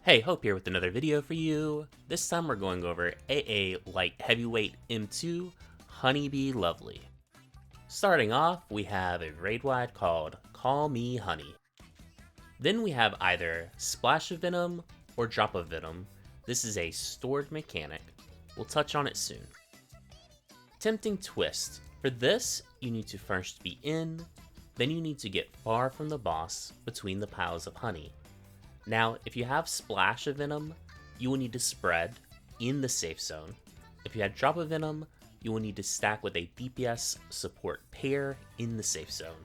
Hey, Hope here with another video for you. This time we're going over AA Light Heavyweight M2 Honeybee Lovely. Starting off, we have a raid wide called Call Me Honey. Then we have either Splash of Venom or Drop of Venom. This is a stored mechanic. We'll touch on it soon. Tempting Twist. For this, you need to first be in, then you need to get far from the boss between the piles of honey. Now, if you have Splash of Venom, you will need to spread in the safe zone. If you had Drop of Venom, you will need to stack with a DPS support pair in the safe zone.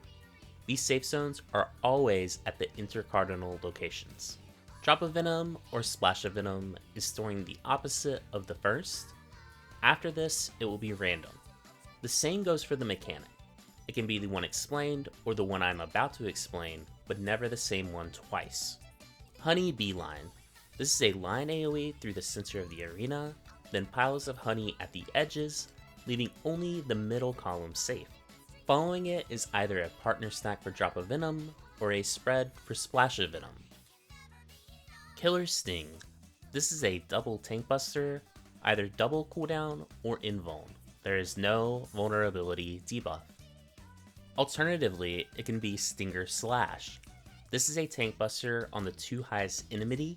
These safe zones are always at the intercardinal locations. Drop of Venom or Splash of Venom is storing the opposite of the first. After this, it will be random. The same goes for the mechanic. It can be the one explained or the one I'm about to explain, but never the same one twice. Honey Beeline. This is a line AoE through the center of the arena, then piles of honey at the edges, leaving only the middle column safe. Following it is either a partner stack for Drop of Venom, or a spread for Splash of Venom. Killer Sting. This is a double tank buster, either double cooldown or invuln. There is no vulnerability debuff. Alternatively, it can be Stinger Slash. This is a tank buster on the two highest enmity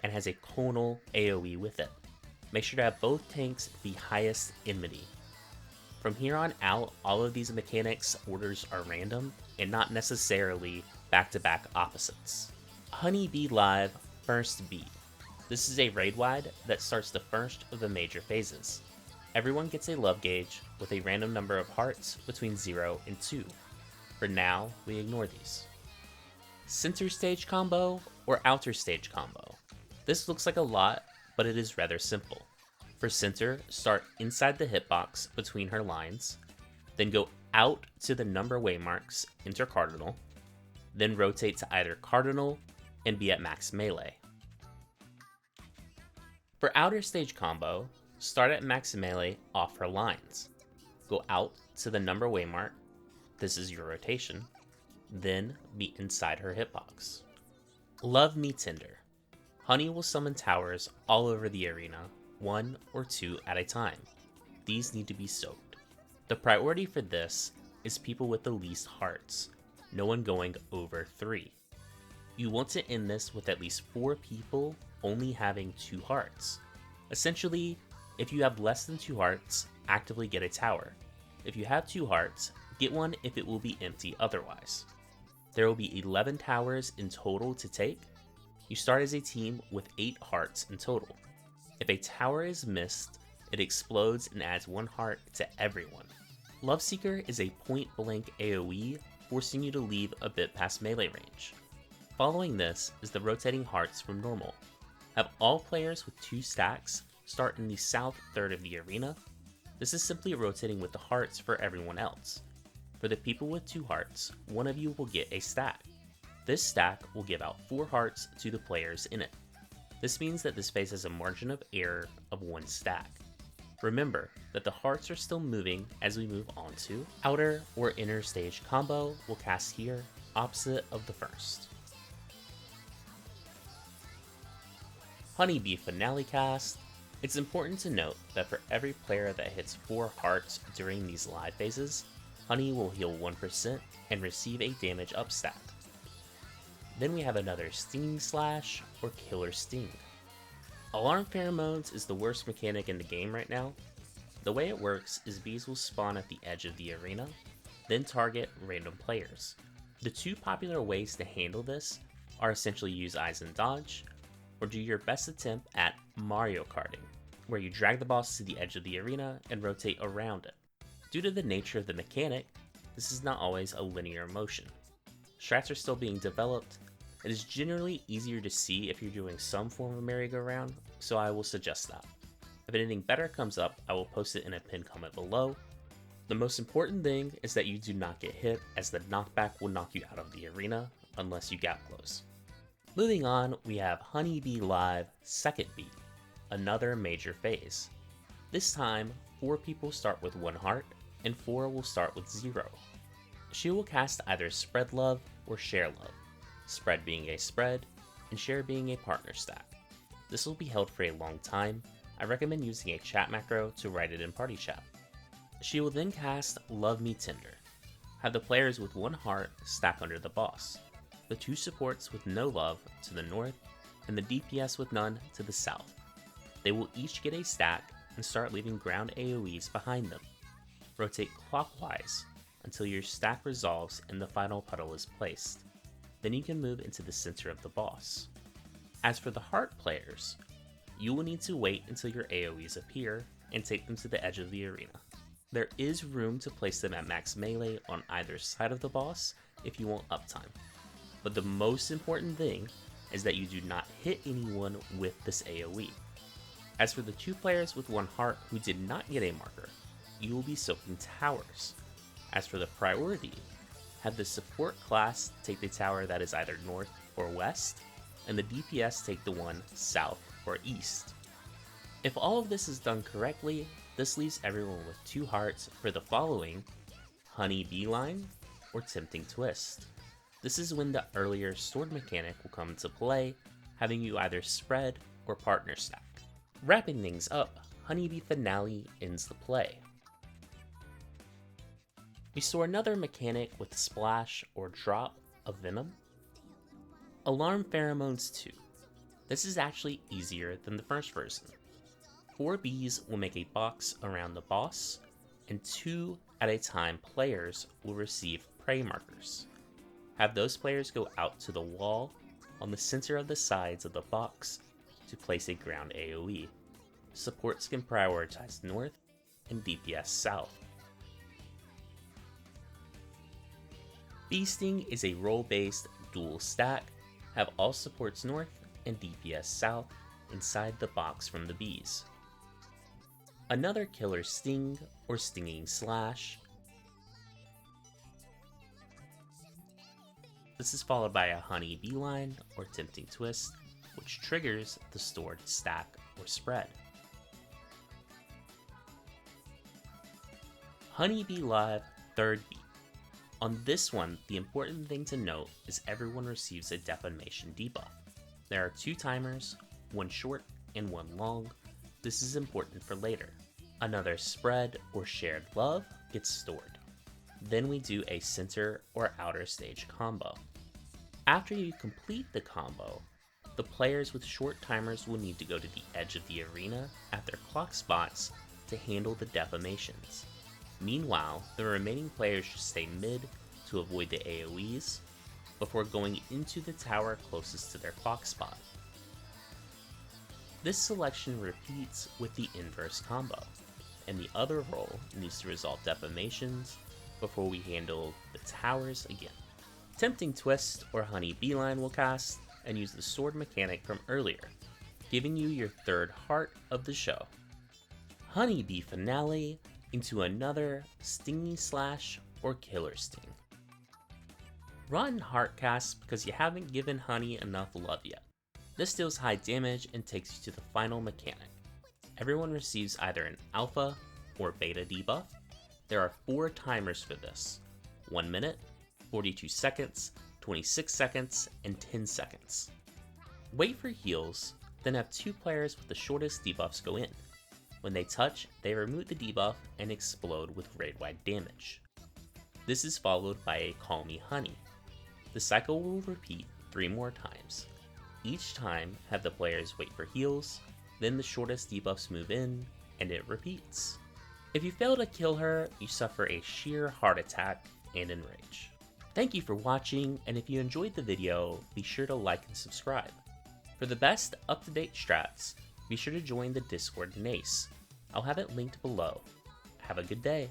and has a conal AoE with it. Make sure to have both tanks be highest enmity. From here on out, all of these mechanics orders are random and not necessarily back-to-back opposites. Honeybee Live First Beat. This is a raid wide that starts the first of the major phases. Everyone gets a love gauge with a random number of hearts between 0 and 2. For now, we ignore these. Center stage combo or outer stage combo. This looks like a lot, but it is rather simple. For center, start inside the hitbox between her lines, then go out to the number waymarks intercardinal, then rotate to either cardinal and be at max melee. For outer stage combo, start at max melee off her lines. Go out to the number waymark, this is your rotation, then be inside her hitbox. Love Me Tender. Honey will summon towers all over the arena, 1 or 2 at a time. These need to be soaked. The priority for this is people with the least hearts, no one going over 3. You want to end this with at least 4 people only having 2 hearts. Essentially, if you have less than 2 hearts, actively get a tower. If you have 2 hearts, get one if it will be empty otherwise. There will be 11 towers in total to take. You start as a team with 8 hearts in total. If a tower is missed, it explodes and adds 1 heart to everyone. Loveseeker is a point blank AoE, forcing you to leave a bit past melee range. Following this is the rotating hearts from normal. Have all players with 2 stacks start in the south third of the arena. This is simply rotating with the hearts for everyone else. For the people with 2 hearts, one of you will get a stack. This stack will give out 4 hearts to the players in it. This means that this phase has a margin of error of 1 stack. Remember that the hearts are still moving as we move on to outer or inner stage combo will cast here, opposite of the first. Honeybee Finale Cast. It's important to note that for every player that hits 4 hearts during these live phases, Honey will heal 1% and receive a damage up stat. Then we have another Stinging Slash or Killer Sting. Alarm Pheromones is the worst mechanic in the game right now. The way it works is bees will spawn at the edge of the arena, then target random players. The 2 popular ways to handle this are essentially use Eyes and Dodge, or do your best attempt at Mario Karting, where you drag the boss to the edge of the arena and rotate around it. Due to the nature of the mechanic, this is not always a linear motion. Strats are still being developed. It is generally easier to see if you're doing some form of merry-go-round, so I will suggest that. If anything better comes up, I will post it in a pinned comment below. The most important thing is that you do not get hit, as the knockback will knock you out of the arena unless you gap close. Moving on, we have Honeybee Live Second Beat, another major phase. This time, 4 people start with 1 heart, and 4 will start with 0. She will cast either Spread Love or Share Love, Spread being a spread, and Share being a partner stack. This will be held for a long time. I recommend using a chat macro to write it in party chat. She will then cast Love Me Tender. Have the players with 1 heart stack under the boss, the 2 supports with no love to the north, and the DPS with none to the south. They will each get a stack and start leaving ground AoEs behind them. Rotate clockwise until your stack resolves and the final puddle is placed. Then you can move into the center of the boss. As for the heart players, you will need to wait until your AoEs appear and take them to the edge of the arena. There is room to place them at max melee on either side of the boss if you want uptime. But the most important thing is that you do not hit anyone with this AoE. As for the 2 players with 1 heart who did not get a marker, you will be soaking towers. As for the priority, have the support class take the tower that is either north or west, and the DPS take the one south or east. If all of this is done correctly, this leaves everyone with 2 hearts for the following: Honey Beeline or Tempting Twist. This is when the earlier sword mechanic will come into play, having you either spread or partner stack. Wrapping things up, Honeybee Finale ends the play. We store another mechanic with Splash or Drop of Venom. Alarm Pheromones 2. This is actually easier than the first version. 4 bees will make a box around the boss, and 2 at a time players will receive prey markers. Have those players go out to the wall on the center of the sides of the box to place a ground AoE. Supports can prioritize north and DPS south. Feasting is a role-based dual stack. Have all supports north and DPS south inside the box from the bees. Another Killer Sting or Stinging Slash. This is followed by a Honey Beeline or Tempting Twist, which triggers the stored stack or spread. Honeybee Live 3rd beat. On this one, the important thing to note is everyone receives a defamation debuff. There are 2 timers, 1 short and 1 long. This is important for later. Another spread or shared love gets stored. Then we do a center or outer stage combo. After you complete the combo, the players with short timers will need to go to the edge of the arena at their clock spots to handle the defamations. Meanwhile, the remaining players should stay mid to avoid the AoEs before going into the tower closest to their clock spot. This selection repeats with the inverse combo, and the other role needs to resolve defamations before we handle the towers again. Tempting Twist or Honey Beeline will cast and use the sword mechanic from earlier, giving you your 3rd heart of the show. Honeybee Finale into another Stingy Slash or Killer Sting. Rotten Heart cast because you haven't given Honey enough love yet. This deals high damage and takes you to the final mechanic. Everyone receives either an alpha or beta debuff. There are 4 timers for this: 1 minute, 42 seconds, 26 seconds, and 10 seconds. Wait for heals, then have 2 players with the shortest debuffs go in. When they touch, they remove the debuff and explode with raid-wide damage. This is followed by a Call Me Honey. The cycle will repeat 3 more times. Each time, have the players wait for heals, then the shortest debuffs move in, and it repeats. If you fail to kill her, you suffer a sheer heart attack and enrage. Thank you for watching, and if you enjoyed the video, be sure to like and subscribe. For the best up-to-date strats, be sure to join the Discord and Ace. I'll have it linked below. Have a good day.